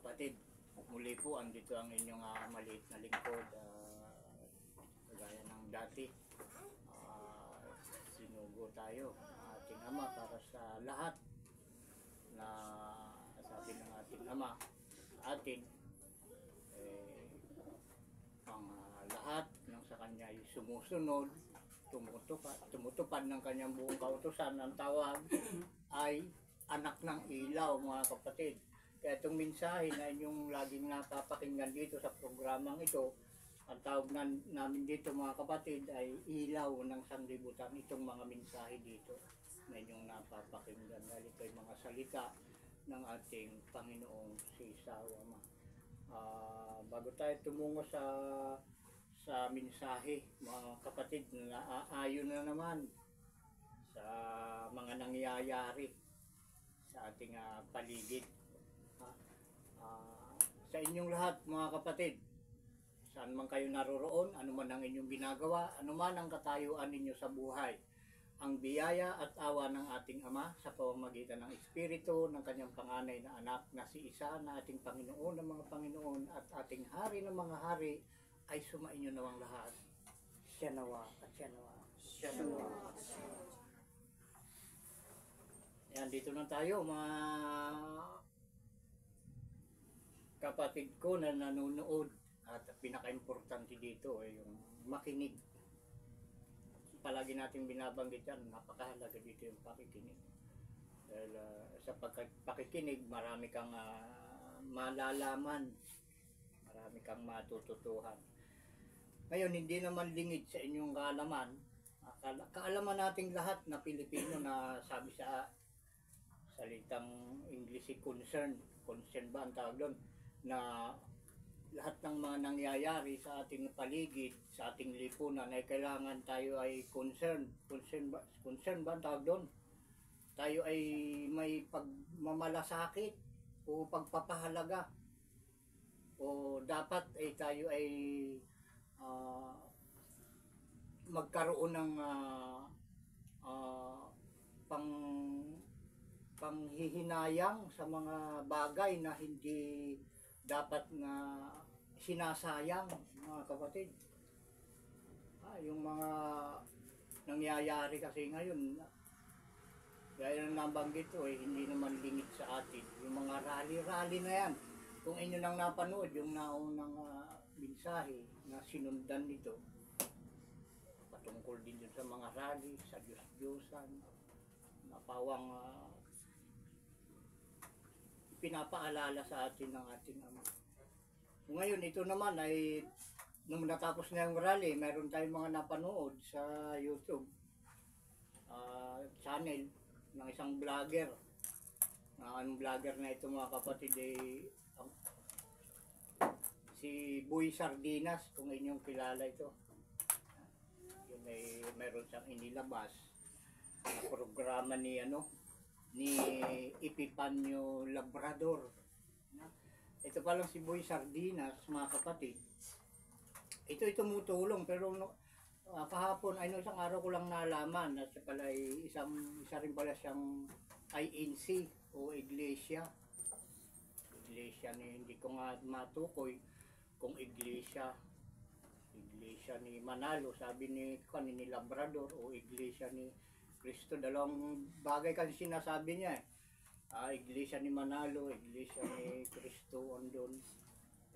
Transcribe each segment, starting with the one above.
kapatid, muli po andito ang inyong maliit na lingkod, kagaya ng dati. Sinugo tayo ating Ama para sa lahat na sabi ng ating Ama atin, ang lahat ng sa kanya ay sumusunod, tumutupad ng kanyang buong kautusan. Ang tawag ay anak ng ilaw, mga kapatid. Kaya itong mensahe na inyong laging napapakinggan dito sa programang ito, ang tawag namin dito, mga kapatid, ay ilaw ng sanglibutan. Itong mga mensahe dito na inyong napapakinggan, dahil ito ay mga salita ng ating Panginoong si Sawama. Bago tayo tumungo sa mensahe, mga kapatid, na aayon na naman sa mga nangyayari sa ating paligid. Sa inyong lahat, mga kapatid, saan man kayo naroroon, ano man ang inyong ginagawa, ano man ang katayuan ninyo sa buhay, ang biyaya at awa ng ating Ama sa pamamagitan ng Espiritu ng kanyang panganay na anak na si Isa na ating Panginoon ng mga Panginoon at ating Hari ng mga Hari ay sumainyo nawang lahat. Siya nawa at siya nawa. Siya nawa at siya nawa. Ayan, dito na tayo, mga kapatid ko na nanonood. At pinaka-importante dito ay yung makinig. Palagi natin binabanggit yan, napakahalaga dito yung pakikinig. Dahil sa pakikinig, marami kang malalaman, marami kang matututuhan. Ngayon, hindi naman lingid sa inyong kaalaman. Kaalaman nating lahat na Pilipino na sabi sa salitang English, concern ba ang tawag doon, na lahat ng mga nangyayari sa ating paligid, sa ating lipunan ay kailangan tayo ay concern ba ang tawag doon? Tayo ay may pagmamalasakit o pagpapahalaga, o dapat ay tayo ay magkaroon ng panghihinayang sa mga bagay na hindi dapat na sinasayang, mga kapatid. Yung mga nangyayari kasi ngayon, gaya ng nabanggit ko, hindi naman lingit sa atin. Yung mga rally na yan, kung inyo nang napanood yung naunang mensahe na sinundan nito, patungkol din dun sa mga rally, sa Diyos-Diyosan, napawang pinapaalala sa atin ng ating Ama. Ngayon, ito naman ay, nung natapos na yung rally, mayroon tayong mga napanood sa YouTube channel ng isang vlogger. Ang vlogger na ito, mga kapatid, ay si Boy Sardinas, kung inyong kilala ito. Yun ay mayroon siyang inilabas na programa ni Epipanyo Labrador. Ito pa lang si Boy Sardinas, mga kapatid. Ito tumutulong, pero kahapon ay isang araw ko lang nalaman na siya pala ay isa rin pala siyang INC o Iglesia ni, hindi ko nga matukoy kung Iglesia ni Manalo, sabi ni Labrador, o Iglesia ni Cristo. Dalawang bagay kasi sinasabi niya Iglesia ni Manalo, Iglesia ni Cristo, andun.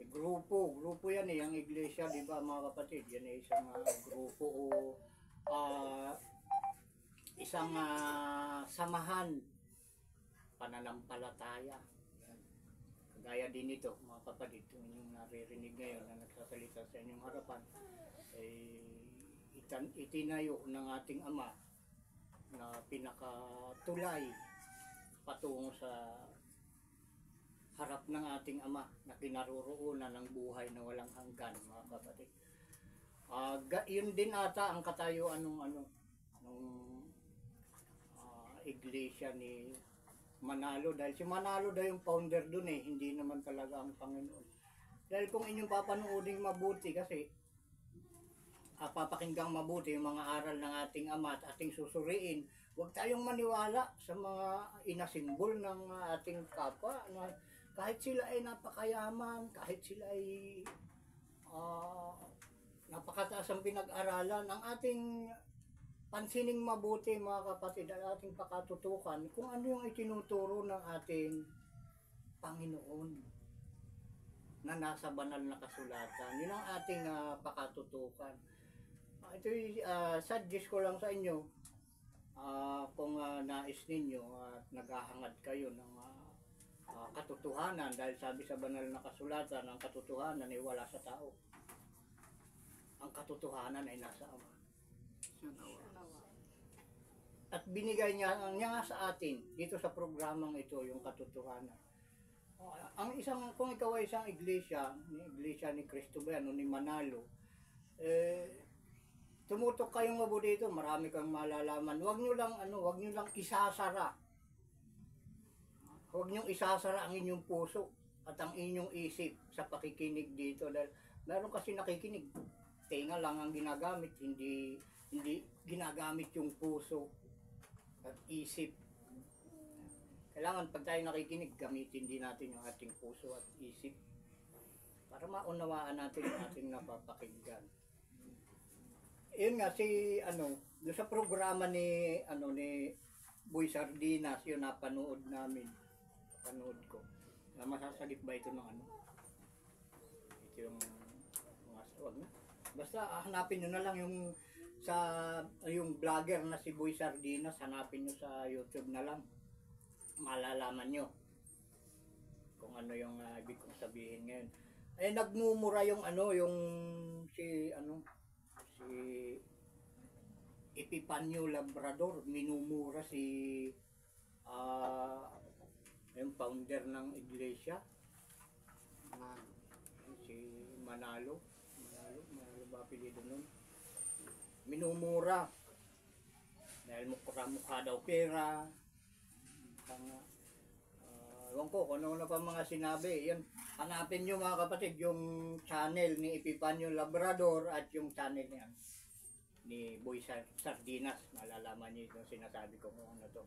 Grupo yan ang iglesia, di ba, mga kapatid? Yan ay isang grupo o isang samahan, pananampalataya. Kagaya din ito, mga kapatid, kung inyong naririnig ngayon na nagsasalita sa inyong harapan, ay itinayo ng ating Ama na pinakatulay patungo sa harap ng ating Ama na kinaroroonan ng buhay na walang hanggan, mga kapatid. Yun din ata ang katayuan ng iglesia ni Manalo, dahil si Manalo daw yung founder dun hindi naman talaga ang Panginoon. Dahil kung inyong papanooding mabuti, kasi papakinggang mabuti yung mga aral ng ating Ama at ating susuriin, huwag tayong maniwala sa mga inasimbol ng ating kapwa. kahit sila ay napakayaman, kahit sila ay napakataas ang pinag-aralan, ang ating pansining mabuti mga kapatid, ang ating pakatutukan kung ano yung itinuturo ng ating Panginoon na nasa banal na kasulatan. Yun ang ating pakatutukan. Ito'y suggest ko lang sa inyo, kung nais ninyo at naghahangad kayo ng katotohanan, dahil sabi sa banal na kasulatan, ang katotohanan ay wala sa tao. Ang katotohanan ay nasa Ama. At binigay niya nga sa atin dito sa programang ito yung katotohanan. Ang isang, kung ikaw ay isang iglesia ni Cristo ba yan, o ni Manalo, tumutok kayong mabuti dito, marami kang malalaman. Huwag nyo lang isasara. Huwag nyo isasara ang inyong puso at ang inyong isip sa pakikinig dito, dahil meron kasi nakikinig, tenga lang ang ginagamit, hindi ginagamit yung puso at isip. Kailangan pag tayo nakikinig, gamitin din natin yung ating puso at isip para maunawaan natin yung ating napapakinggan. Yun nga doon sa programa ni Boy Sardinas, yun napanood ko. Masasagip ba ito ng ito yung wag na. Basta hanapin nyo na lang yung vlogger na si Boy Sardinas, hanapin nyo sa YouTube na lang. Malalaman nyo kung ano yung ibig kong sabihin ngayon. Nagmumura yung si Epipanyo Labrador, minumura si yung founder ng iglesia, si Manalo ba apelyido nun? Minumura dahil mukha daw pera. Ewan ko kung ano pa mga sinabi. Yan, hanapin nyo mga kapatid yung channel ni Epipanyo Labrador at yung channel ni Boy Sardinas. Malalaman nyo yung sinasabi ko kung ano to.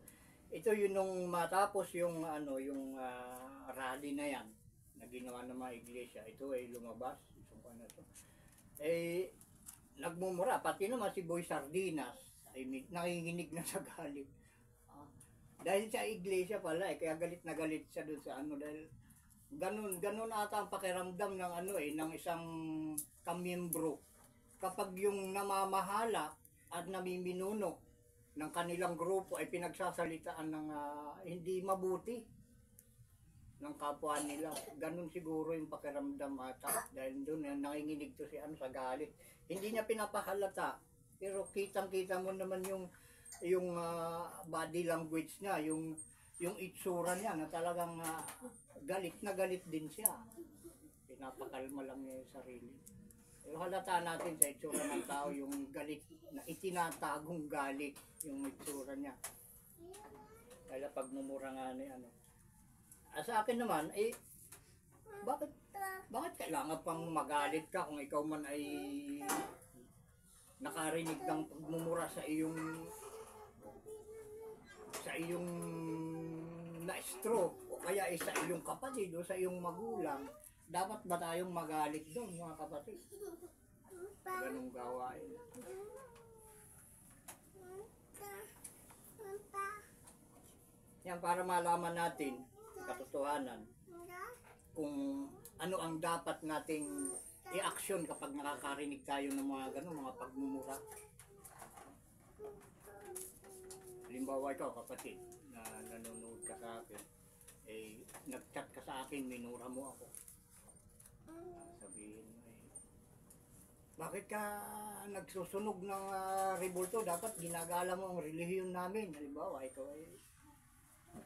Ito yun nung matapos yung rally na yan na ginawa ng mga iglesia. Ito ay lumabas. Nagmumura. Pati naman si Boy Sardinas ay nanginginig na sa galit. Dahil sa iglesia pala kaya galit na galit siya doon sa dahil ganun ata ang pakiramdam ng ng isang kamiyembro kapag yung namamahala at namiminuno ng kanilang grupo ay pinagsasalitaan ng hindi mabuti ng kapwa nila. Ganun siguro yung pakiramdam ata dahil doon nanginginig to si sa galit. Hindi niya pinapahalata pero kitang-kita mo naman yung body language niya, yung itsura niya na talagang galit na galit din siya. Pinapakalma lang niya yung sarili. Pero halata natin sa itsura ng tao yung galit, na itinatagong galit yung itsura niya. Kaya pagmumura nga ni sa akin naman, bakit kailangan pang magalit ka kung ikaw man ay nakarinig ng pagmumura sa iyong na-stroke o kaya sa iyong kapatid o sa iyong magulang? Dapat ba tayong magalit doon mga kapatid? Ganong gawain. Yan para malaman natin katotohanan kung ano ang dapat nating i-action kapag nakakarinig tayo ng mga mga pagmumura. Halimbawa ikaw kapatid na nanonood ka sa akin, nag-chat ka sa akin, minura mo ako. Sabihin mo bakit ka nagsusunog ng rebulto? Dapat ginagala mo ang relihiyon namin. Halimbawa ikaw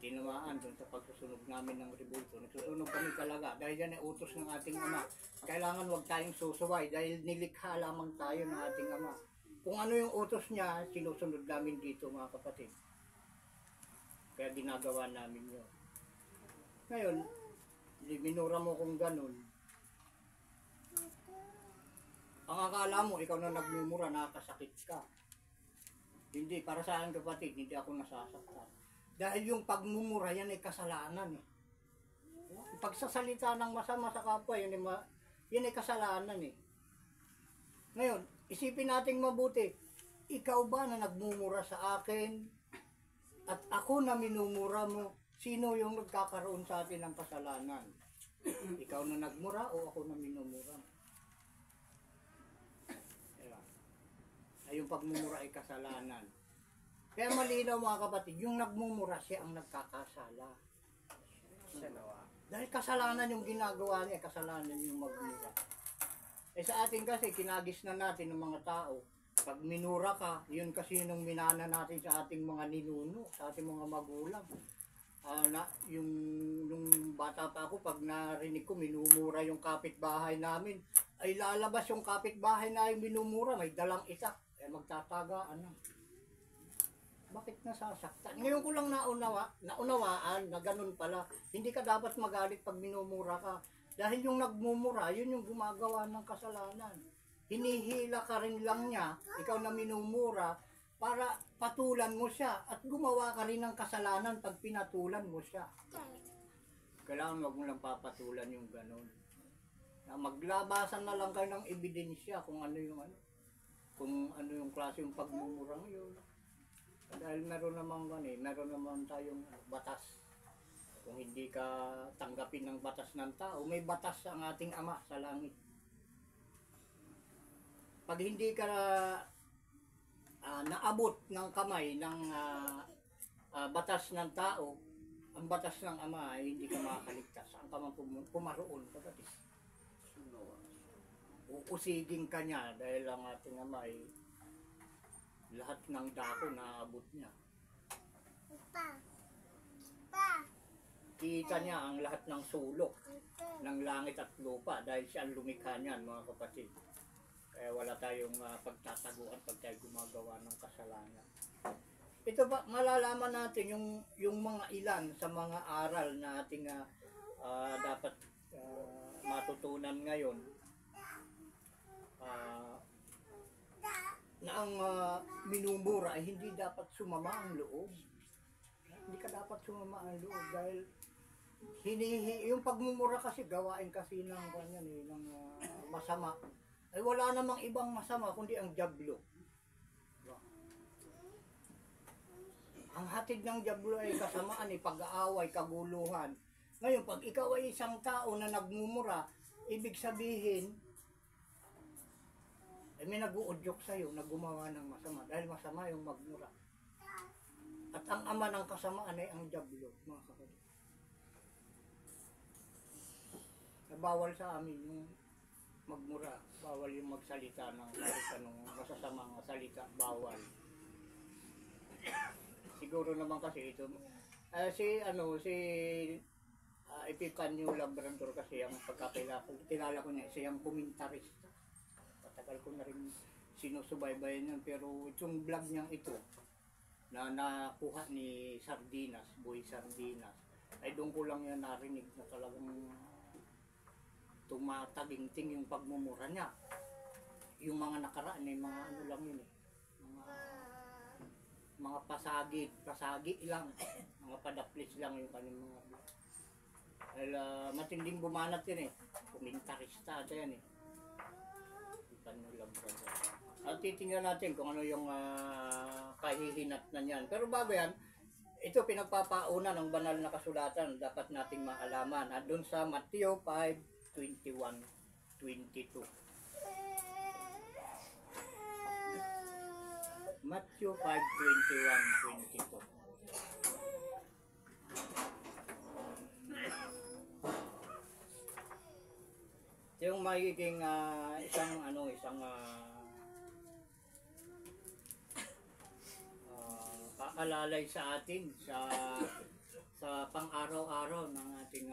tinamaan doon sa pagsusunog namin ng rebulto. Nagsusunog kami talaga dahil yan ay utos ng ating Ama. Kailangan wag tayong susuway dahil nilikha lamang tayo ng ating Ama. Kung ano yung utos niya, sinusunod namin dito mga kapatid. Kaya ginagawa namin yun. Ngayon, minura mo kung ganun. Ang akala mo, ikaw na nagmumura, nakakasakit ka. Hindi, para sa akin kapatid, hindi ako nasasaktan. Dahil yung pagmumura yan ay kasalanan . Pagsasalita ng masama sa kapwa, yun ay kasalanan eh. Ngayon, isipin nating mabuti, ikaw ba na nagmumura sa akin at ako na minumura mo, sino yung nagkakaroon sa atin ng kasalanan? Ikaw na nagmura o ako na minumura? Ay, yung pagmumura ay kasalanan. Kaya malinaw mga kapatid, yung nagmumura siya ang nagkakasala. Dahil kasalanan yung ginagawa niya, kasalanan yung magmura. Sa atin kasi, kinagis na natin ng mga tao. Pag minura ka, yun kasi yung minana natin sa ating mga ninuno, sa ating mga magulang. Yung bata pa ako, pag narinig ko, minumura yung kapitbahay namin, ay lalabas yung kapitbahay na yung minumura, may dalang isak, magtatagaan na. Bakit nasasaktan? Ngayon ko lang naunawaan na ganun pala. Hindi ka dapat magalit pag minumura ka. Dahil yung nagmumura, yun yung gumagawa ng kasalanan. Hinihila ka rin lang niya, ikaw na minumura, para patulan mo siya. At gumawa ka rin ng kasalanan pag pinatulan mo siya. Kailangan wag mo lang papatulan yung ganun. Maglabasan na lang kayo ng ebidensya kung ano yung klase yung pagmumura ngayon. Dahil meron naman tayong batas. Kung hindi ka tanggapin ng batas ng tao, may batas ang ating Ama sa langit. Pag hindi ka naabot ng kamay ng batas ng tao, ang batas ng Ama ay hindi ka makakaligtas. Saan ka man pumaroon, kapatid? Uusigin ka niya dahil ang ating Ama ay lahat ng dako naabot niya. Kita niya ang lahat ng sulok ng langit at lupa dahil siya ang lumikha niyan, mga kapatid. Kaya wala tayong pagtataguan pag tayo gumagawa ng kasalanan. Ito ba, malalaman natin yung mga ilan sa mga aral na ating dapat matutunan ngayon. Na ang minumura ay hindi dapat sumama ang loob. Hindi ka dapat sumama ang loob dahil yung pagmumura kasi gawain kasi ng masama. Ay wala namang ibang masama kundi ang dyablo. Ang hatid ng dyablo ay kasamaan, pag-aaway, kaguluhan. Ngayon, pag ikaw ay isang tao na nagmumura, ibig sabihin may nag-uudyok sa'yo na gumawa ng masama dahil masama yung magmura. At ang ama ng kasamaan ay ang dyablo, mga kapatid. Bawal sa amin yung magmura, bawal yung magsalita ng kahit anong masasamang salita, bawal. Siguro naman kasi ito, si Epifanio Labrador kasi ang pagkakilala ko niya, siya yung komentarista. Tagal ko na rin sinusubaybayan yan, pero itong vlog niyang ito na nakuha ni Sardinas, Boy Sardinas, ay doon ko lang yan narinig na talagang tumataginting yung pagmumura niya. Yung mga nakaraan ay mga lang yun mga pasagi lang, mga padaplis lang yung kanyang mga vlog. Dahil matinding bumanat yun komentarista ata yan At titingnan natin kung ano yung kahihinat na niyan. Pero bago yan, ito pinagpapauna ng banal na kasulatan, dapat nating maalaman. At doon sa Mateo 5:21-22. Matthew 5:21-22. Yung magiging isang paalalay sa atin sa pang-araw-araw ng ating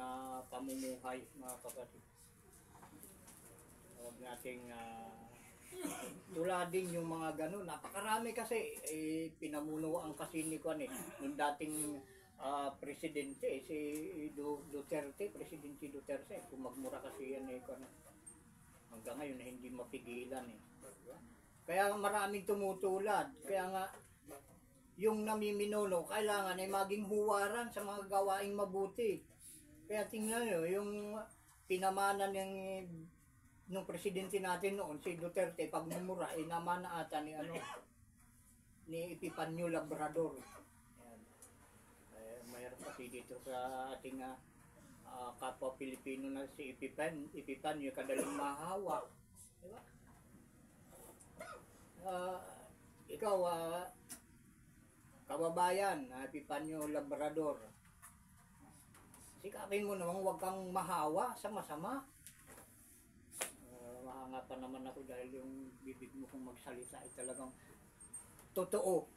pamumuhay, mga kapatid. Huwag nating tuladin yung mga ganun. Napakarami kasi pinamunuan kasi ni nung dating presidente, si Duterte, Presidente Duterte, kung magmura kasi yan hanggang ngayon hindi mapigilan Kaya maraming tumutulad. Kaya nga yung namiminuno kailangan ay maging huwaran sa mga gawaing mabuti. Kaya tingnan nyo, yung pinamana nung presidente natin noon, si Duterte, pagmumura, inamana ata ni ni Epifanio Labrador. Ayan. Mayroon kasi dito sa ating kapwa Pilipino na si Epifanio, kadaling mahawa. Diba? Ikaw, kababayan, Epifanio Labrador, sikapin mo naman huwag kang mahawa sa masama. Mahanga pa naman ako dahil yung bibig mo kung magsalita ay talagang totoo.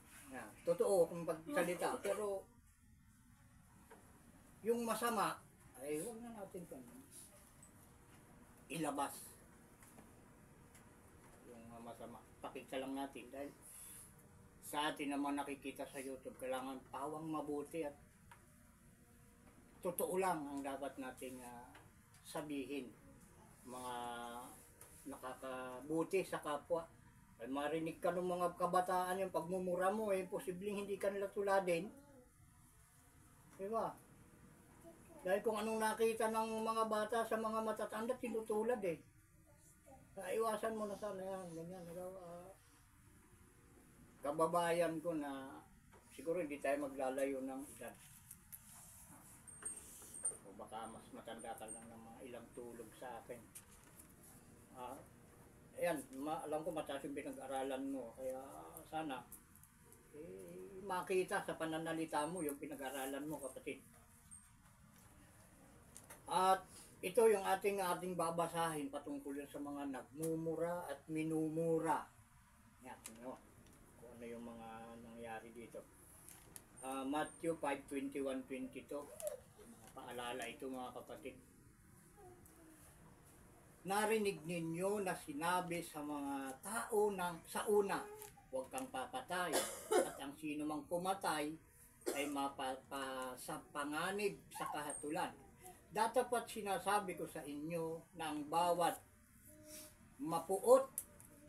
Totoo kung magsalita. Pero yung masama ay huwag na natin ilabas. Yung masama, pakita lang natin dahil sa atin naman nakikita sa YouTube, kailangan pawang mabuti at totoo lang ang dapat nating sabihin. Mga nakakabuti sa kapwa. Ay marinig ka ng mga kabataan yung pagmumura mo, posibleng hindi ka nila tuladin. Diba? Dahil kung anong nakita ng mga bata sa mga matatanda, tinutulad Iwasan mo na sana yan. Ganyan. Kababayan ko na siguro hindi tayo maglalayo ng edad. Baka mas matanda ka lang ng mga ilang tulog sa akin. Ayan, alam ko mataas yung pinag-aralan mo, kaya sana makita sa pananalita mo yung pinag-aralan mo, kapatid. At ito yung ating babasahin patungkol sa mga nagmumura at minumura. Yan, kung ano yung mga nangyari dito. Matthew 5:21-22. Paalala ito mga kapatid. Narinig ninyo na sinabi sa mga tao sa una, huwag kang papatay, at ang sino mang pumatay ay mapapasapanganib sa kahatulan. Datapat sinasabi ko sa inyo na ang bawat mapuot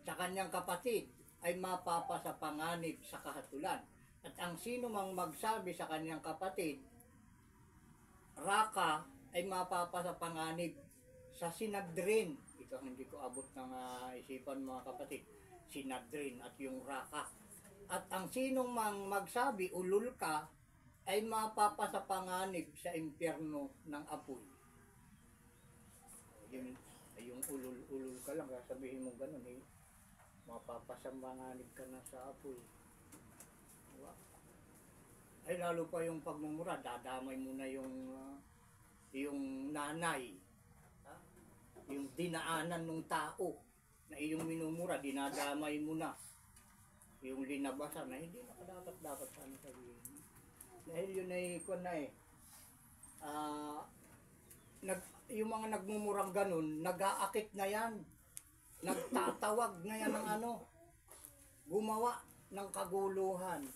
sa kanyang kapatid ay mapapasapanganib sa kahatulan. At ang sino mang magsabi sa kanyang kapatid, Raka, ay mapapasapanganib sa Sinadrin. Ito hindi ko abot ng isipan mga kapatid. Sinadrin at yung Raka. At ang sinong mang magsabi, ulul ka, ay mapapasapanganib sa impyerno ng apoy. Yung ulul ka lang, sabihin mo ganun mapapasapanganib ka na sa apoy. Diba? Ay lalo pa yung pagmumura, dadamay mo na yung nanay, yung dinaanan ng tao na iyong minumura, dinadamay mo na yung linabasan na hindi dapat sana sabihin. Dahil yun ay yung mga nagmumurang ganun, nag-aakit na yan, nagtatawag na yan ng gumawa ng kaguluhan.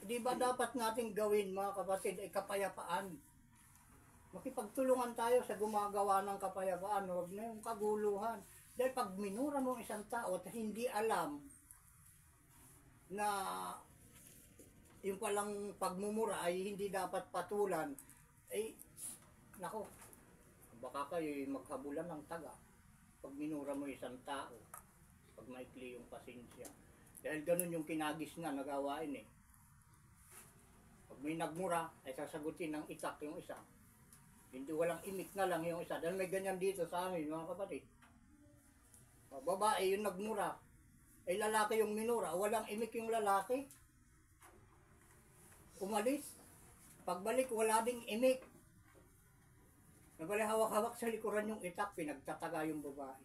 Di ba dapat nating gawin mga kapatid ay kapayapaan? Makipagtulungan tayo sa gumagawa ng kapayapaan, huwag na yung kaguluhan. Dahil pag minura mo isang tao at hindi alam na yung palang pagmumura ay hindi dapat patulan, nako, baka kayo maghabulan ng taga pag minura mo isang tao, pag maikli yung pasensya. Dahil ganun yung kinagis na nagawain Pag may nagmura, ay sasagutin ng itak yung isa. Hindi walang imik na lang yung isa. Dahil may ganyan dito sa amin, mga kapatid. Babae yung nagmura, ay lalaki yung minura. Walang imik yung lalaki. Umalis. Pagbalik, wala ding imik. Nabali hawak-hawak sa likuran yung itak, pinagtataga yung babae.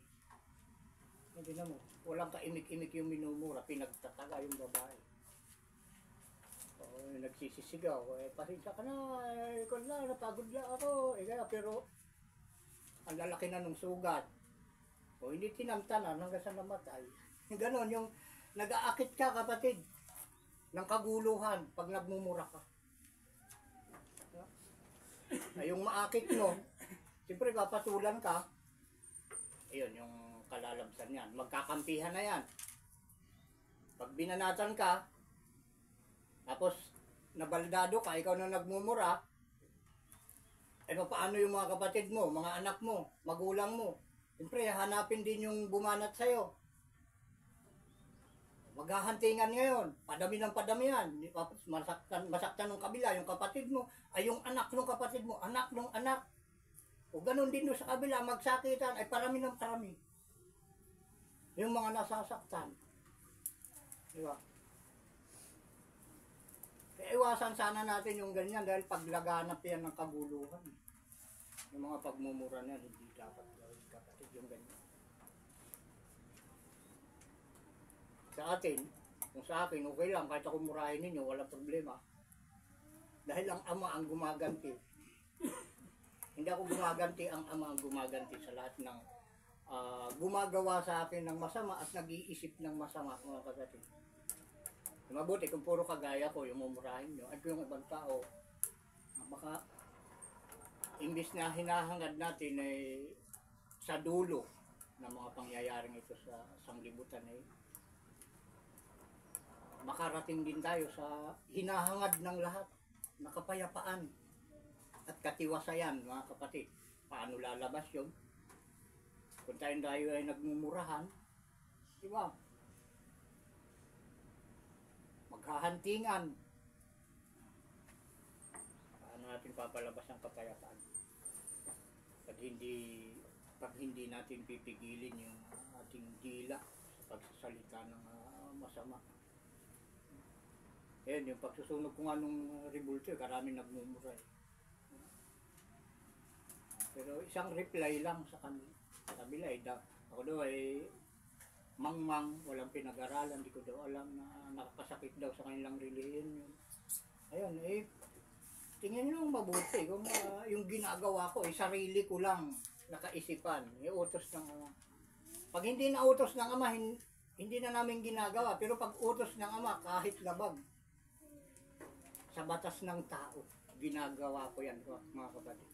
Hindi na mo, walang kaimik-imik yung minumura, pinagtataga yung babae. Nagsisisigaw, pasensya ka na, napagod na ako, pero ang lalaki na nung sugat. Hindi tinamtanan hanggang sa namatay. Ganon, yung nag-aakit ka kapatid ng kaguluhan pag nagmumura ka. Yung maakit mo, siyempre papatulan ka, ayun yung kalalabsan yan, magkakampihan na yan. Pag binanatan ka, tapos nabaldado ka, ikaw na nagmumura, Ay paano yung mga kapatid mo, mga anak mo, magulang mo? Siyempre, hanapin din yung bumanat sa'yo. Maghahantingan ngayon, padami ng padami yan. Masaktan ng kabila, yung kapatid mo, ay yung anak ng kapatid mo, anak ng anak. O ganun din doon sa kabila, magsakitan, ay parami ng parami. Yung mga nasasaktan. Diba? Kaya iwasan sana natin yung ganyan dahil paglaganap yan ng kaguluhan. Yung mga pagmumura na hindi dapat gawin kapatid yung ganyan. Sa atin, kung sa akin, okay lang, kahit ako murahin ninyo, walang problema. Dahil ang ama ang gumaganti. Hindi ako gumaganti, ang ama ang gumaganti sa lahat ng gumagawa sa akin ng masama at nag-iisip ng masama, mga kapatid. Mabuti kung puro kagaya ko, yung mumurahin nyo, at yung ibang tao, baka imbis na hinahangad natin ay sa dulo ng mga pangyayaring ito sa sanglibutan ay makarating din tayo sa hinahangad ng lahat na kapayapaan at katiwasayan, mga kapatid. Paano lalabas yun? Kung tayo ay nagmumurahan, di ba? Maghahantingan. Paano natin papalabas ang kapayapaan? Pag hindi natin pipigilin yung ating dila sa pagsasalita ng masama. Ayan, yung pagsusunog ko nga nung rebulto, karaming nagmumura eh. Pero isang reply lang sa kanila. Sabi nila, ako daw ay mangmang, walang pinag-aralan, di ko daw alam na nakakasakit daw sa kanilang relihiyon yun. Ayun, tingnan nyo mabuti kung yung ginagawa ko, sarili ko lang nakaisipan, utos ng ama. Pag hindi na utos ng ama, hindi na namin ginagawa, pero pag utos ng ama, kahit labag, sa batas ng tao, ginagawa ko yan, mga kapatid.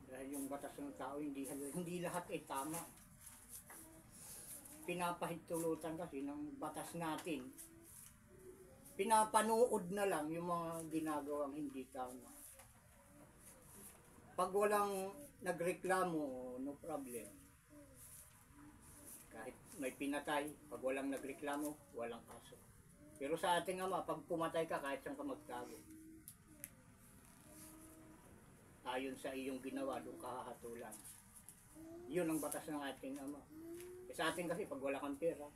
Dahil yung batas ng tao, hindi lahat ay tama. Pinapahintulutan kasi ng batas natin. Pinapanood na lang yung mga ginagawang hindi tama. Pag walang nagreklamo, no problem. Kahit may pinatay, pag walang nagreklamo, walang kaso. Pero sa ating ama, pag pumatay ka, kahit saan ka magtago. Ayon sa iyong ginawa, doon ka hahatulan. Yun ang batas ng ating ama. Sa atin kasi, pag wala kang pera,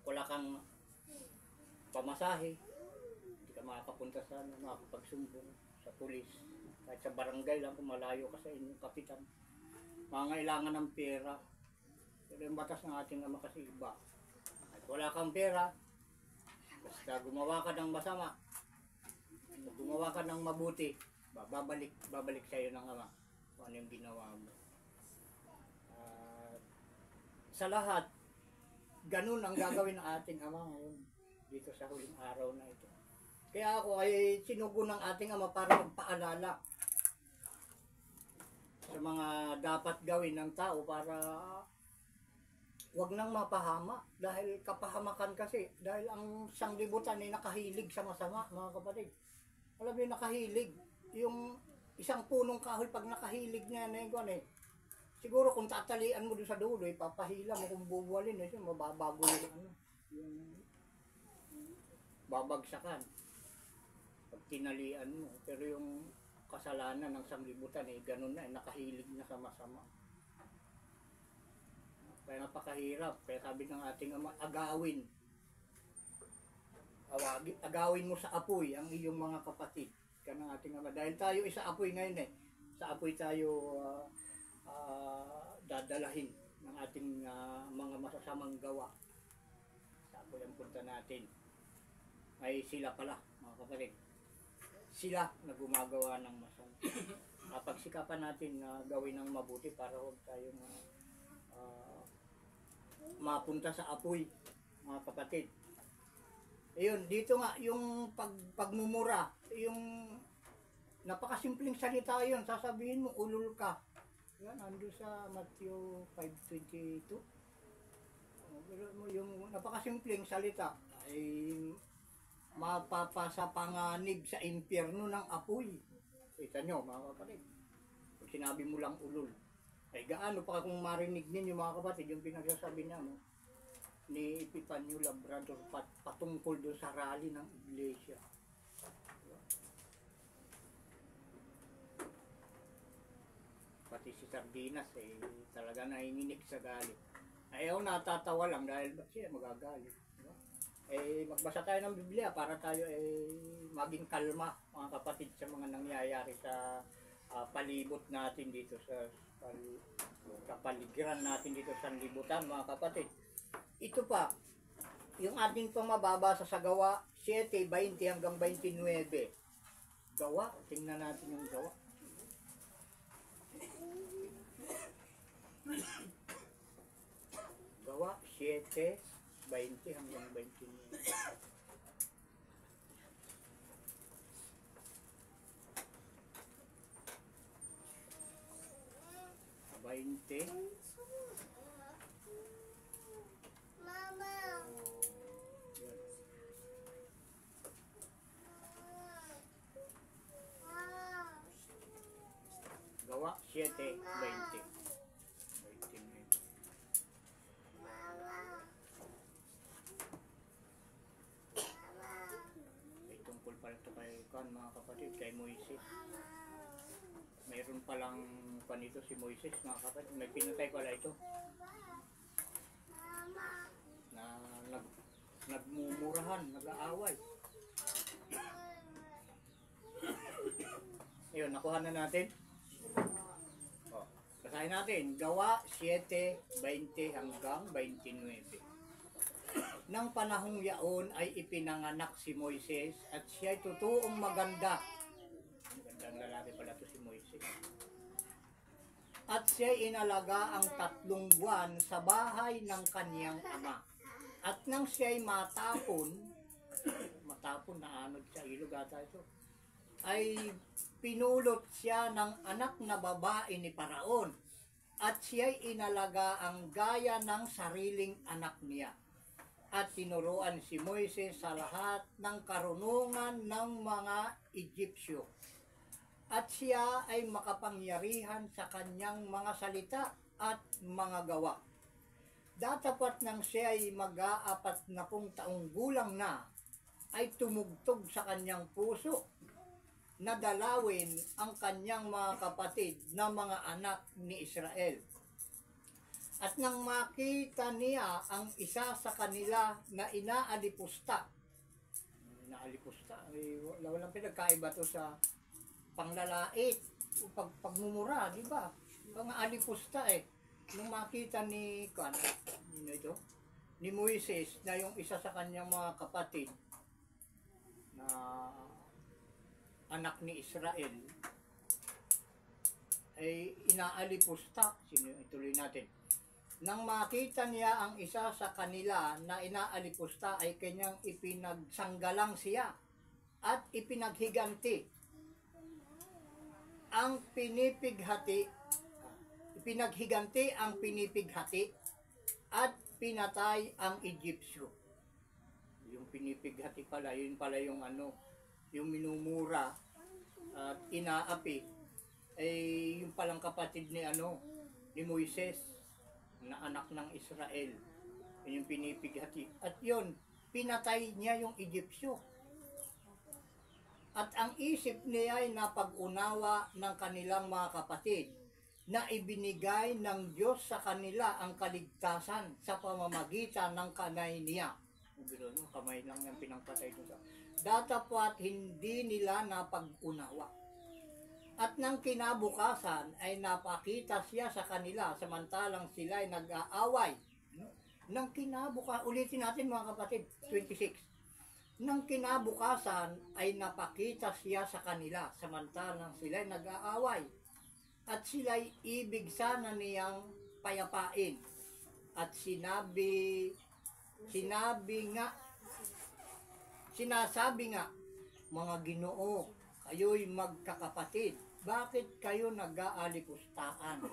wala kang pamasahe, hindi ka makakapunta sa makakapagsumbong sa pulis. Kahit sa barangay lang, kung malayo ka sa inyong kapitan, mangailangan ng pera. Pero yung batas ng ating ama kasi iba. At wala kang pera, basta gumawa ka ng masama, gumawa ka ng mabuti, babalik sa iyo ng ama kung ano yung ginawa mo. Sa lahat, ganun ang gagawin ng ating ama ngayon dito sa huling araw na ito. Kaya ako ay sinugo ng ating ama para magpaalala sa mga dapat gawin ng tao para wag nang mapahama. Dahil kapahamakan kasi, dahil ang sanglibutan ay nakahilig sa masama, mga kapatid. Alam mo yung nakahilig, yung isang punong kahoy pag nakahilig niya na yun siguro kung tatalian mo doon sa dulo, papahila mo kung bubuwalin, mababago yung babagsakan pag tinalian mo. Pero yung kasalanan ng sanglibutan ganun na, nakahilig na sa masama. Kaya napakahirap. Kaya sabi ng ating ama, agawin mo sa apoy ang iyong mga kapatid. Kaya ng ating ama, dahil tayo isa apoy ngayon sa apoy tayo dadalahin ng ating mga masasamang gawa. Sa apoy ang punta natin. Ay sila pala, mga kapatid. Sila na gumagawa ng masama. Pagsikapan natin na gawin ng mabuti para huwag tayong mapunta sa apoy, mga kapatid. Ayun, dito nga yung pagmumura, yung napakasimpleng salita yun, sasabihin mo ulul ka. Yan, ando sa Matthew 5:22. Pero yung napakasimpleng salita ay mapapasa panganib sa impyerno ng apoy. Kita nyo mga kapatid, pag sinabi mo lang ulol, ay gaano pa kung marinig ninyo mga kapatid yung pinagsasabi niya, no? Ni Epifanio Labrador patungkol doon sa rally ng iglesia. Pati si Sardinas talaga nanginginig sa galit. Ayaw, natatawa lang dahil ba't siya magagalit? Diba? Magbasa tayo ng Biblia para tayo maging kalma mga kapatid sa mga nangyayari sa palibot natin dito sa kapaligiran natin dito sa libutan mga kapatid. Ito pa, yung ating pamababasa sa Gawa 7:20 hanggang 29. Gawa, tingnan natin yung Gawa. Gawa 7:20 hanggang 29. 20. Mama. Gawa 7:20. May tungkol pala ito kay mga kapatid, kay Moises. Mayroon palang panito si Moises mga kapatid. May pinatay pala ito. Na nagmumurahan, nag-aaway. Ayun, nakuha na natin. Basahin natin. Gawa 7:20 hanggang 29. Nang panahong yaon ay ipinanganak si Moises at siya'y totoong maganda. Magandang lalaki pala to si Moises. At siya'y inalaga ang 3 buwan sa bahay ng kaniyang ama. At nang siya'y matapon na anod sa ilog ata ito, ay pinulot siya ng anak na babae ni Paraon. At siya'y inalaga ang gaya ng sariling anak niya. At tinuruan si Moises sa lahat ng karunungan ng mga Egyptyo. At siya ay makapangyarihan sa kanyang mga salita at mga gawa. Datapat nang siya ay mag-40 taong gulang na, ay tumugtog sa kanyang puso na dalawin ang kanyang mga kapatid na mga anak ni Israel. At nang makita niya ang isa sa kanila na inaalipusta, walang pinagkaiba to sa panglalait o pagmumura, di ba? Pang-alipusta Nung makita ni Moises na yung isa sa kanyang mga kapatid na anak ni Israel ay inaalipusta. Ituloy natin. Nang makita niya ang isa sa kanila na inaalipusta ay kanyang ipinagsanggalang siya at ipinaghiganti ang pinipighati at pinatay ang Egyptyo. Yung pinipighati pala, yun pala yung yung minumura at inaapi ay yung palang kapatid ni Moises na anak ng Israel. Yun yung pinipighati. At yun, pinatay niya yung Egyptyo. At ang isip niya ay napag-unawa ng kanilang mga kapatid na ibinigay ng Diyos sa kanila ang kaligtasan sa pamamagitan ng kamay niya. Kamay lang yung pinangpatay doon. Datapwat hindi nila napag-unawa. At nang kinabukasan ay napakita siya sa kanila samantalang sila ay nag-aaway. Nang ulitin natin mga kapatid, 26. Nang kinabukasan ay napakita siya sa kanila samantalang sila ay nag-aaway. At sila ay ibig sana niyang payapain. At sinasabi nga, mga Ginoo, kayo'y magkakapatid. Bakit kayo nag-aalipustaan?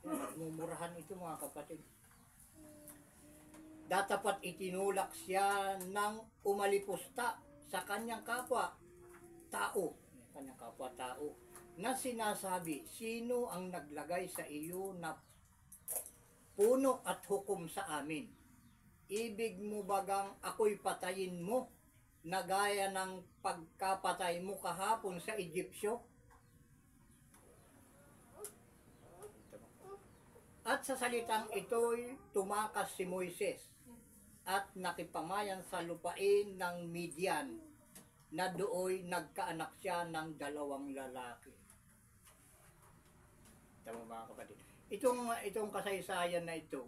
Nagmumurahan ito mga kapatid. Datapat itinulak siya ng umalipusta sa kanyang kapwa tao, na sinasabi, sino ang naglagay sa iyo na puno at hukom sa amin? Ibig mo bagang ako'y patayin mo na gaya ng pagkapatay mo kahapon sa Egyptyo? At sa salitang ito'y tumakas si Moises at nakipamayan sa lupain ng Midian na dooy nagkaanak siya ng 2 lalaki. Tama mga kapatid. Itong kasaysayan na ito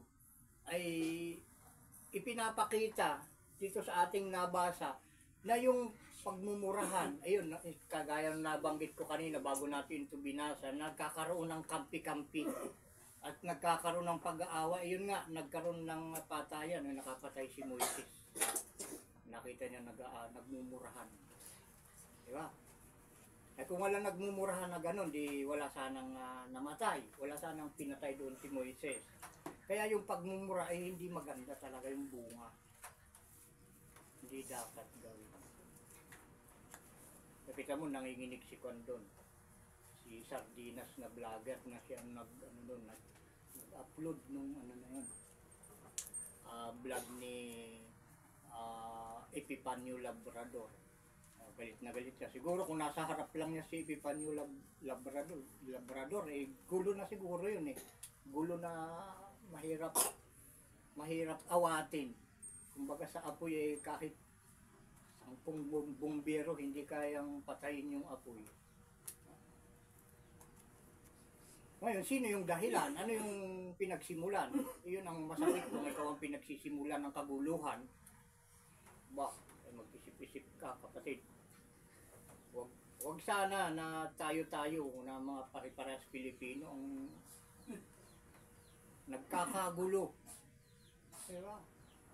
ay ipinapakita dito sa ating nabasa na yung pagmumurahan, ayun, kagaya ng nabanggit ko kanina bago natin ito binasa, nagkakaroon ng kampi-kampi at nagkakaroon ng pag-aawa. Ayun nga, nagkaroon ng patayan, nakapatay si Moises. Nakita niya nagmumurahan. Diba? Eh kung wala nagmumurahan na gano'n, di wala sanang namatay. Wala sanang pinatay doon si Moises. Kaya yung pagmumura ay hindi maganda talaga yung bunga. Hindi dapat gawin. Nakita mo, nanginginig si Kwan doon. Si Sardinas na vlogger na siya nag-upload nung ano na yun. Vlog ni Epifanio Labrador. Galit na galit siya. Siguro kung nasa harap lang niya si Epifanio Labrador, eh gulo na siguro yun eh. Gulo na mahirap awatin. Kumbaga sa apoy eh kahit 10 bumbero hindi kayang patayin yung apoy. Ngayon, sino yung dahilan? Ano yung pinagsimulan? Iyon ang masakit kung ikaw ang pinagsisimulan ng kaguluhan. Mag-isip-isip ka, kapatid. Huwag sana na tayo-tayo na mga pare-parehas Pilipino ang nagkakagulo. Diba?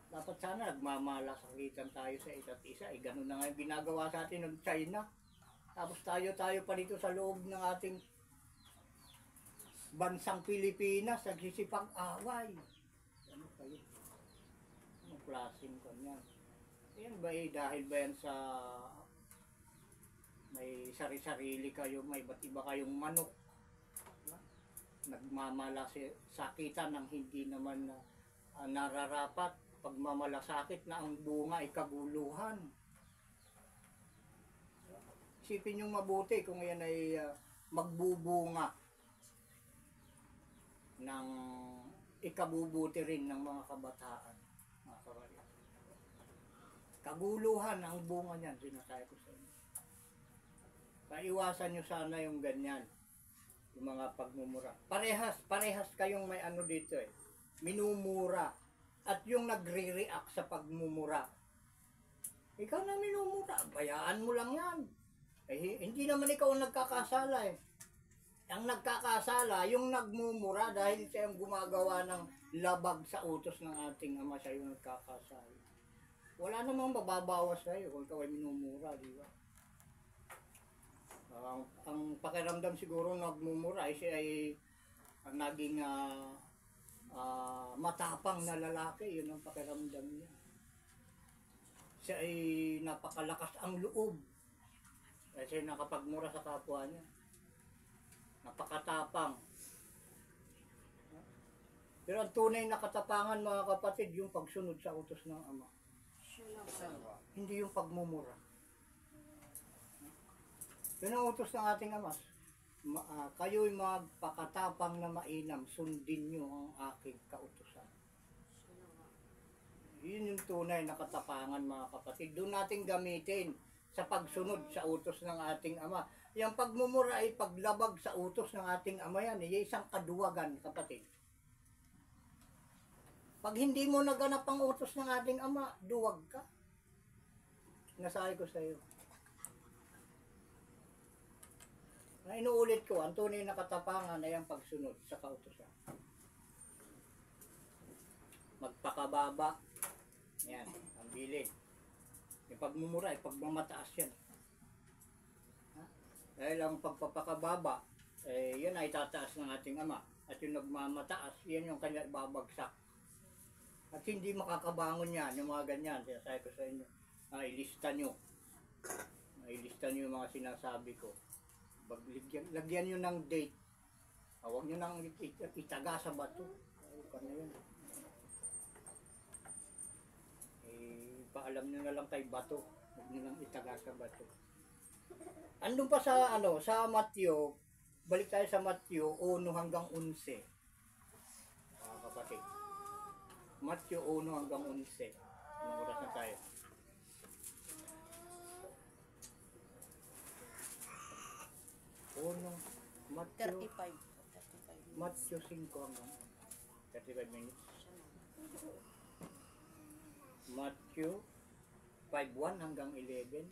Dapat sana nagmamalasakitan tayo sa isa't isa. Ganun na nga yung ginagawa sa atin ng China. Tapos tayo pa dito sa loob ng ating bansang Pilipinas, nagsisipag-away. Ano kayo? Anong klaseng kanyan? Yan ba eh, dahil ba yan sa may sari-sarili kayo, may iba't iba kayong manok? Nagmamalasakitan ng hindi naman nararapat, pagmamalasakit na ang bunga ay kaguluhan. Isipin yung mabuti kung yan ay magbubunga ng ikabubuti rin ng mga kabataan, mga kabataan. Kaguluhan ang bunga niyan, sinasabi ko sa inyo. Paiwasan nyo sana yung ganyan, yung mga pagmumura. Parehas kayong may ano dito eh, minumura. At yung nagre-react sa pagmumura, ikaw na minumura, bayaan mo lang yan. Eh, hindi naman ikaw ang nagkakasala eh. Ang nagkakasala, yung nagmumura dahil siya yung gumagawa ng labag sa utos ng ating Ama, siya yung nagkakasala. Wala namang mababawas sa'yo kung ikaw ay minumura, di ba? Ang pakiramdam siguro nagmumura ay siya ay naging matapang na lalaki, yun ang pakiramdam niya. Siya ay napakalakas ang loob. Kasi nakapagmura sa kapwa niya. Napakatapang. Pero ang tunay na katapangan mga kapatid, yung pagsunod sa utos ng Ama. Hindi yung pagmumura. Yun ang utos ng ating Ama. Kayo'y magpakatapang na mainam, sundin nyo ang aking kautusan. Yun yung tunay na katapangan mga kapatid. Doon natin gamitin sa pagsunod sa utos ng ating Ama. Yung pagmumura ay paglabag sa utos ng ating Ama yan. Yung isang kaduwagan, kapatid. Pag hindi mo naganap ang utos ng ating Ama, duwag ka. Nasabi ko sa iyo. Na inuulit ko, ang tunay na katapangan ay ang pagsunod sa kautusan. Magpakababa. Yan, ang bilin. Yung pagmumura, ay pagmamataas yan. Dahil ang pagpapakababa, yan ay tataas ng ating Ama. At yung nagmamataas, yan yung kanya ibabagsak. At hindi makakabangon yan, yung mga ganyan. Kaya sabi ko sa inyo, ilista nyo ilista nyo yung mga sinasabi ko. Lagyan nyo ng date. Huwag nyo nang itaga sa bato. Ano yun? Paalam nyo na lang kay bato. Huwag nyo nang itaga sa bato. Andun pa sa sa Matthew, balik tayo sa Matthew 1 hanggang 11. Mga kapatid. Matthew 1 hanggang 11. Anong oras na tayo? Matthew 35. Matthew 5 hanggang 35 minutes. Matthew 5:1 hanggang 11.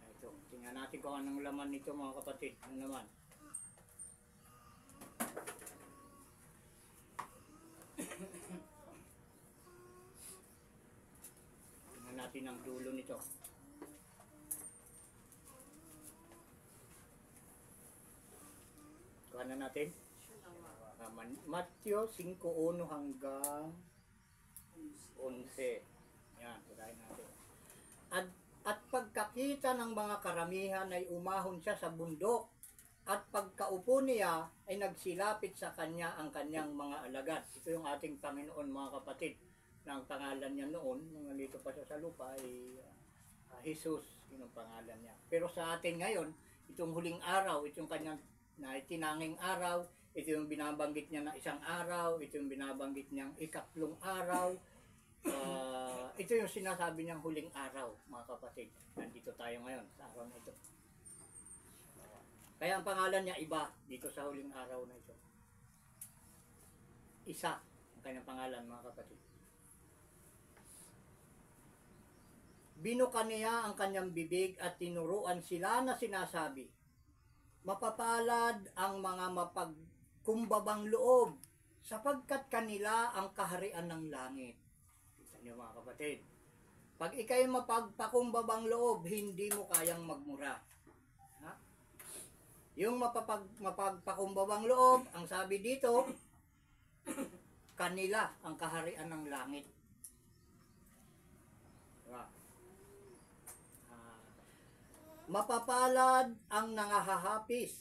Ito, tingnan natin kung anong laman nito mga kapatid. Ano naman? Tingnan natin ang dulo nito. Kuha na natin. Matthew 5:1 hanggang 11. Yan, tirahin natin. At pagkakita ng mga karamihan ay umahon siya sa bundok. At pagkaupo niya ay nagsilapit sa kanya ang kanyang mga alagad. Ito yung ating Panginoon mga kapatid. Na ang pangalan niya noon, nung nandito pa siya sa lupa, ay Jesus, yun ang pangalan niya. Pero sa atin ngayon, itong huling araw, itong kanyang na itinanging araw, ito yung binabanggit niya na isang araw, ito yung binabanggit niyang ikatlong araw, ito yung sinasabi niyang huling araw, mga kapatid. Nandito tayo ngayon, sa araw na ito. Kaya ang pangalan niya iba, dito sa huling araw na ito. Isa, ang kanyang pangalan, mga kapatid. Binuka niya ang kanyang bibig at tinuruan sila na sinasabi, mapapalad ang mga mapagkumbabang loob, sapagkat kanila ang kaharian ng langit. Kita niyo mga kapatid. Pag ikay mapagpakumbabang loob, hindi mo kayang magmura. Ha? Yung mapagpakumbabang loob, ang sabi dito, kanila ang kaharian ng langit. Diba? Mapapalad ang nangahahapis,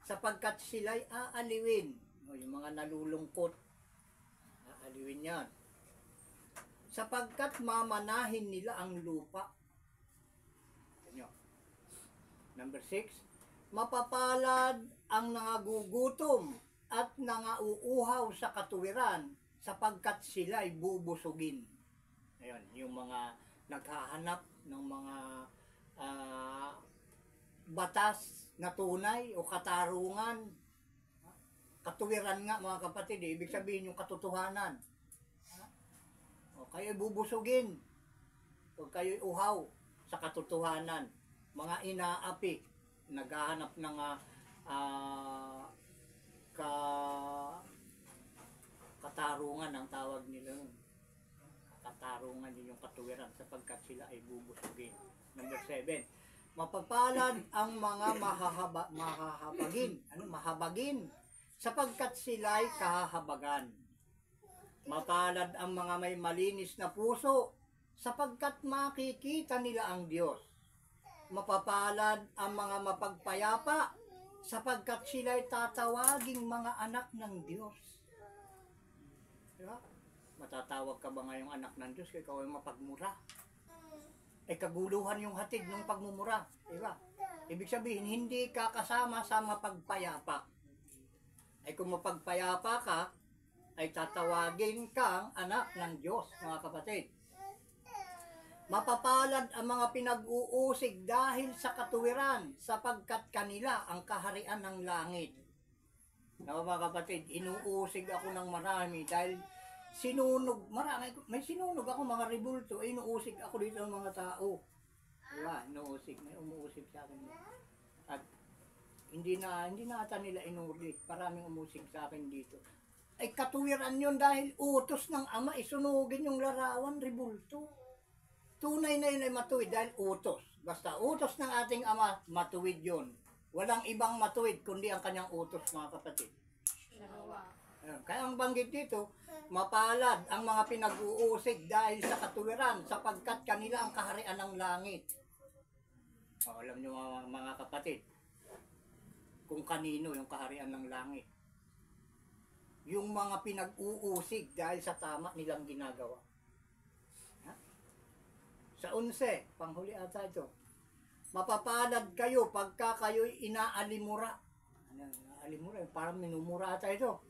sapagkat sila'y aaliwin. Yung mga nalulungkot, aaliwin yan. Sapagkat mamanahin nila ang lupa. Number 6, mapapalad ang nangagugutom at nangauuhaw sa katuwiran, sapagkat sila'y bubusugin. Ayun, yung mga naghahanap ng mga batas na tunay o katarungan, katuwiran nga mga kapatid, ibig sabihin yung katotohanan. O kayo bubusugin, o kayo uhaw sa katotohanan, mga inaapi, naghahanap ng katarungan ang tawag nila. Katarungan din yung katuwiran sapagkat sila ay bubusugin. Number 7, mapapalad ang mga mahabagin, sapagkat sila ay kahahabagan. Mapalad ang mga may malinis na puso, sapagkat makikita nila ang Diyos. Mapapalad ang mga mapagpayapa, sapagkat sila ay tatawaging mga anak ng Diyos. Diba? Matatawag ka ba ngayong anak ng Diyos kaya ikaw ay mapagmura? Ay kaguluhan yung hatid ng pagmumura. Diba? Ibig sabihin, hindi ka kasama sa mapagpayapa. Ay kung mapagpayapa ka, ay tatawagin kang anak ng Diyos, mga kapatid. Mapapalad ang mga pinag-uusig dahil sa katuwiran, sapagkat kanila ang kaharian ng langit. Mga kapatid, inuusig ako ng marami dahil sinunog, may sinunog ako mga rebulto, inuusig ako dito ng mga tao. Diba? Inuusig, may umuusig sa akin. At hindi na ata nila inulit, maraming umusig sa akin dito. Ay katuwiran yun dahil utos ng Ama, isunugin yung larawan, rebulto. Tunay na yun ay matuwid dahil utos. Basta utos ng ating Ama, matuwid yun. Walang ibang matuwid kundi ang kanyang utos, mga kapatid. Kaya ang banggit dito, mapalad ang mga pinag-uusig dahil sa katuwiran sapagkat kanila ang kaharian ng langit. Alam niyo mga kapatid, kung kanino yung kaharian ng langit. Yung mga pinag-uusig dahil sa tama nilang ginagawa. Ha? Sa 11, panghuli ata ito. Mapapalad kayo pagka kayo'y inaalimura. Inaalimura, parang minumura ata ito.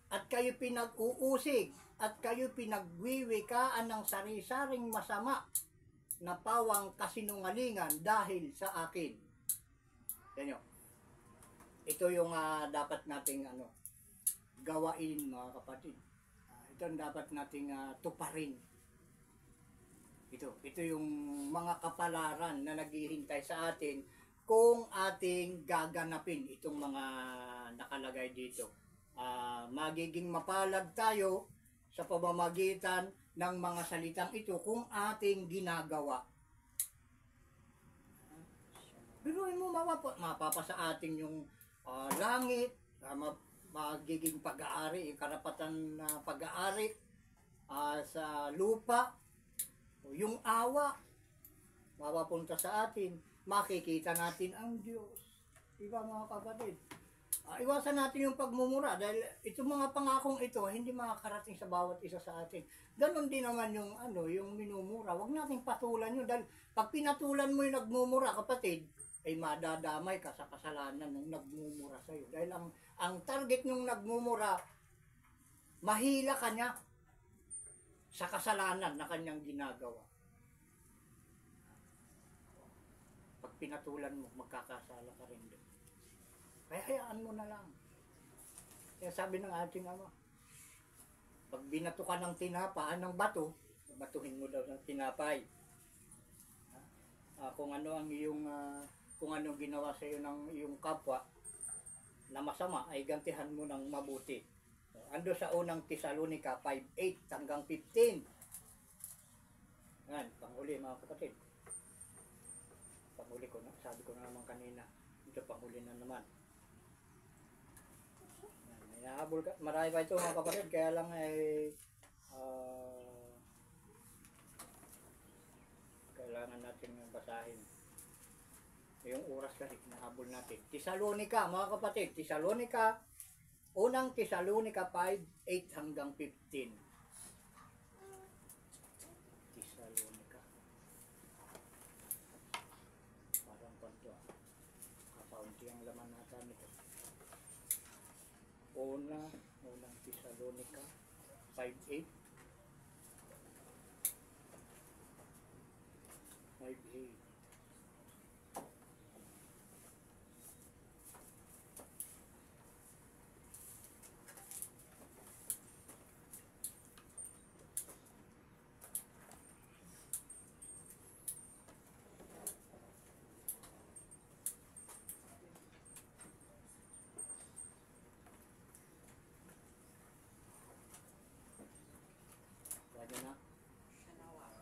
At kayo pinag-uusig at kayo pinagwiwikaan ng sari-saring masama na pawang kasinungalingan dahil sa akin. Yan yun. Ito yung dapat nating gawain, mga kapatid. Ito ang dapat nating tuparin. Ito yung mga kapalaran na naghihintay sa atin kung ating gaganapin itong mga nakalagay dito. Magiging mapalad tayo sa pamamagitan ng mga salitang ito kung ating ginagawa. Biruin mo, mapapasa atin yung langit, magiging pag-aari, karapatan na pag-aari sa lupa, yung awa, mapapunta sa atin, makikita natin ang Diyos. Diba mga kapatid? Iwasan natin yung pagmumura dahil itong mga pangakong ito hindi makakarating sa bawat isa sa atin. Ganon din naman yung yung minumura. Huwag nating patulan yun dahil pag pinatulan mo yung nagmumura, kapatid, ay madadamay ka sa kasalanan ng nagmumura sa iyo. Dahil ang target ng nagmumura, mahila ka niya sa kasalanan na kanyang ginagawa. Pag pinatulan mo, magkakasala ka rin doon. Kaya hayaan mo na lang. Kaya sabi ng ating Ama, pag binato ka ng tinapaan ng bato, batuhin mo daw ng tinapay. Kung ano ang iyong kung anong ginawa sa iyo ng iyong kapwa na masama, ay gantihan mo ng mabuti. Ando sa unang Tesalonica 5:8 hanggang 15. Yan, panghuli mga kapatid. Panghuli ko na, sabi ko na naman kanina. Ito panghuli na naman. Hinahabol ka. Marami pa ito mga kapatid, kaya lang ay kailangan natin basahin. Yung oras kasi hinahabol natin. Tesalonica mga kapatid, Tesalonica, unang Tesalonica 5:8 hanggang 15. Tesalonica. Parang panto. Kapaunti ang laman natin nito. Unang Tesalonica 5:8. 5:8. Na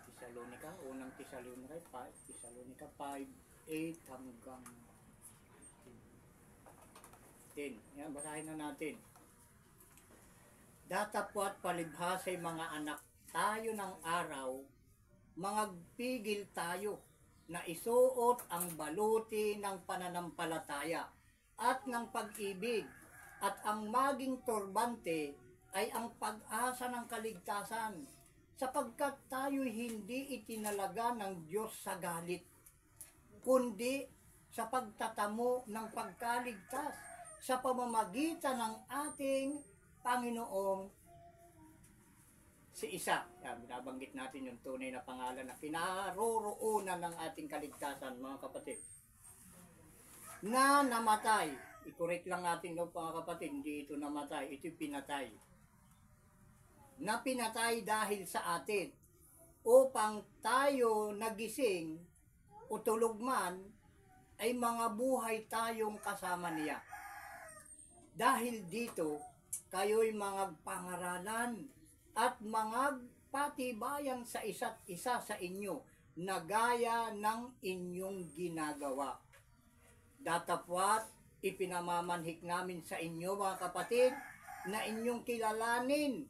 Tesalonica, unang Tesalonica 5:8 hanggang 10. Yan, basahin na natin. Datapwat palibhasay mga anak tayo ng araw, magpigil tayo na isuot ang baluti ng pananampalataya at ng pag-ibig, at ang maging turbante ay ang pag-asa ng kaligtasan, sapagkat tayo'y hindi itinalaga ng Diyos sa galit, kundi sa pagtatamo ng pagkaligtas sa pamamagitan ng ating Panginoong si Isa. Yan, binabanggit natin yung tunay na pangalan na kinaroroonan ng ating kaligtasan, mga kapatid. Na namatay. I-correct lang natin yung mga kapatid, hindi ito namatay, ito pinatay. Na pinatay dahil sa atin, upang tayo nagising o tulog man, ay mga buhay tayong kasama niya. Dahil dito, kayo'y mga pangaralan at mga patibayan sa isa't isa sa inyo, na gaya ng inyong ginagawa. Datapwat, ipinamamanhik namin sa inyo mga kapatid, na inyong kilalanin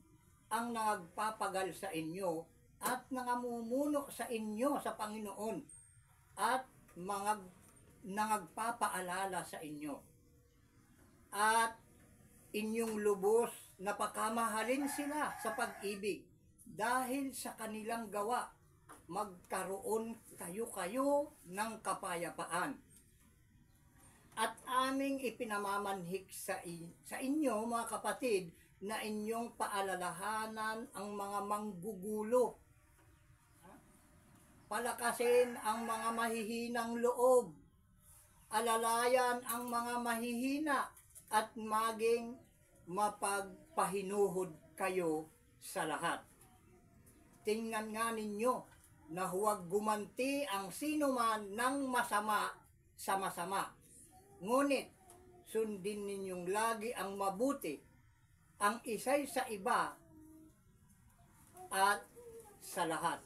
ang nagpapagal sa inyo at nangamumuno sa inyo sa Panginoon at mga nagpapaalala sa inyo. At inyong lubos na pakamahalin sila sa pag-ibig dahil sa kanilang gawa magkaroon kayo ng kapayapaan. At aming ipinamamanhik sa inyo mga kapatid na inyong paalalahanan ang mga manggugulo. Palakasin ang mga mahihinang loob. Alalayan ang mga mahihina at maging mapagpahinuhod kayo sa lahat. Tingnan nga ninyo na huwag gumanti ang sinuman ng masama sa masama. Ngunit sundin ninyong lagi ang mabuti, ang isa'y sa iba at sa lahat.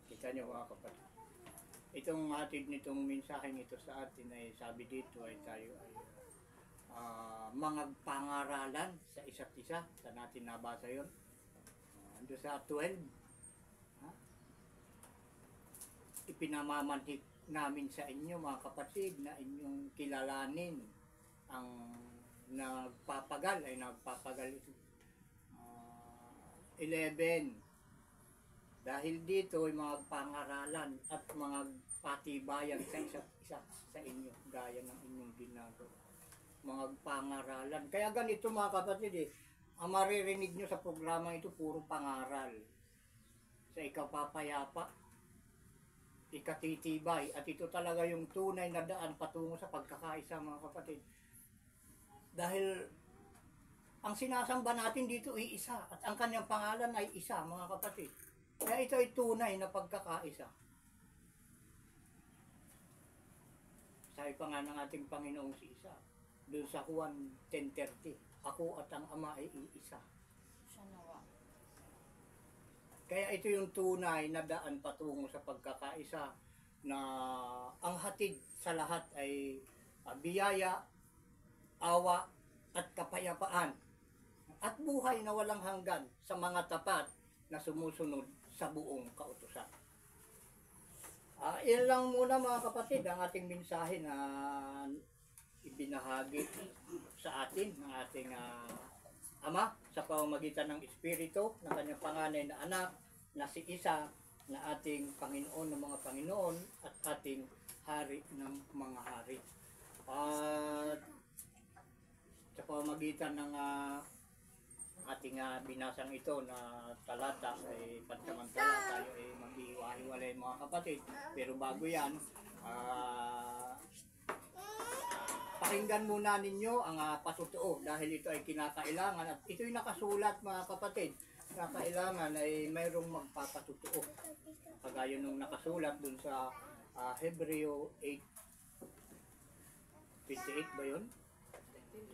Kita niyo mga kapatid. Itong hatid nitong mensaheng ito sa atin ay sabi dito ay tayo ay mga pangaralan sa isa't isa. Saan natin nabasa yun? Ando sa 12. Ipinamamanhik namin sa inyo mga kapatid na inyong kilalanin ang nagpapagal ay nagpapagal 11. Dahil dito ay mga pangaralan at mga patibayan sa isa't isa sa inyo gaya ng inyong ginagawa. Mga pangaralan. Kaya ganito mga kapatid ang maririnig nyo sa programa ito puro pangaral. Sa ikapapayapa, ikatitibay, at ito talaga yung tunay na daan patungo sa pagkakaisa mga kapatid. Dahil ang sinasamba natin dito ay isa at ang kanyang pangalan ay isa mga kapatid. Kaya ito ay tunay na pagkakaisa. Sabi pa nga ng ating Panginoong si Isa, doon sa Juan 10:30, ako at ang Ama ay iisa. Kaya ito yung tunay na daan patungo sa pagkakaisa na ang hatid sa lahat ay biyaya, awa at kapayapaan at buhay na walang hanggan sa mga tapat na sumusunod sa buong kautusan. Iyan lang muna mga kapatid ang ating mensahe na ibinahagi sa atin ng ating Ama sa pamamagitan ng Espiritu ng kanyang panganay na anak na si Isa na ating Panginoon ng mga Panginoon at ating Hari ng mga Hari. At sa pamamagitan ng ating binasang ito na talata ay pansamantala tayo ay mag-iwa-hiwalay mga kapatid. Pero bago yan, pakinggan muna ninyo ang patutuo dahil ito ay kinakailangan at ito'y nakasulat mga kapatid. Kinakailangan ay mayroong magpapatutuo. Kagaya nung nakasulat dun sa Hebreo 8:28 ba yun?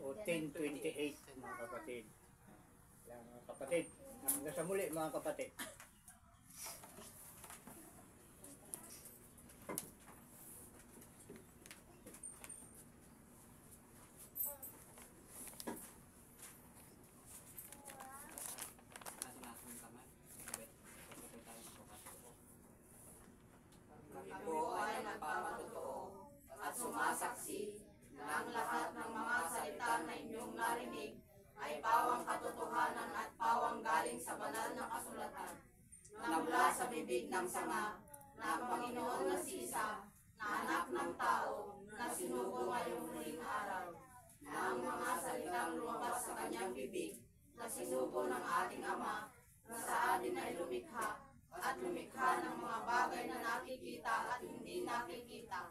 O 10:28 mga kapatid. Yan mga kapatid. Hanggang sa muli mga kapatid. Kami po ay nagpapatotoo at sumasaksi na ang lahat ng mga salita na inyong narinig ay pawang katotohanan at pawang galing sa banal na kasulatan na mula sa bibig ng Sama na ang Panginoon na si Isa na anak ng tao na sinugo ngayong huling araw na ang mga salitang lumabas sa kanyang bibig na sinugo ng ating Ama na sa atin ay lumikha at lumikha ng mga bagay na nakikita at hindi nakikita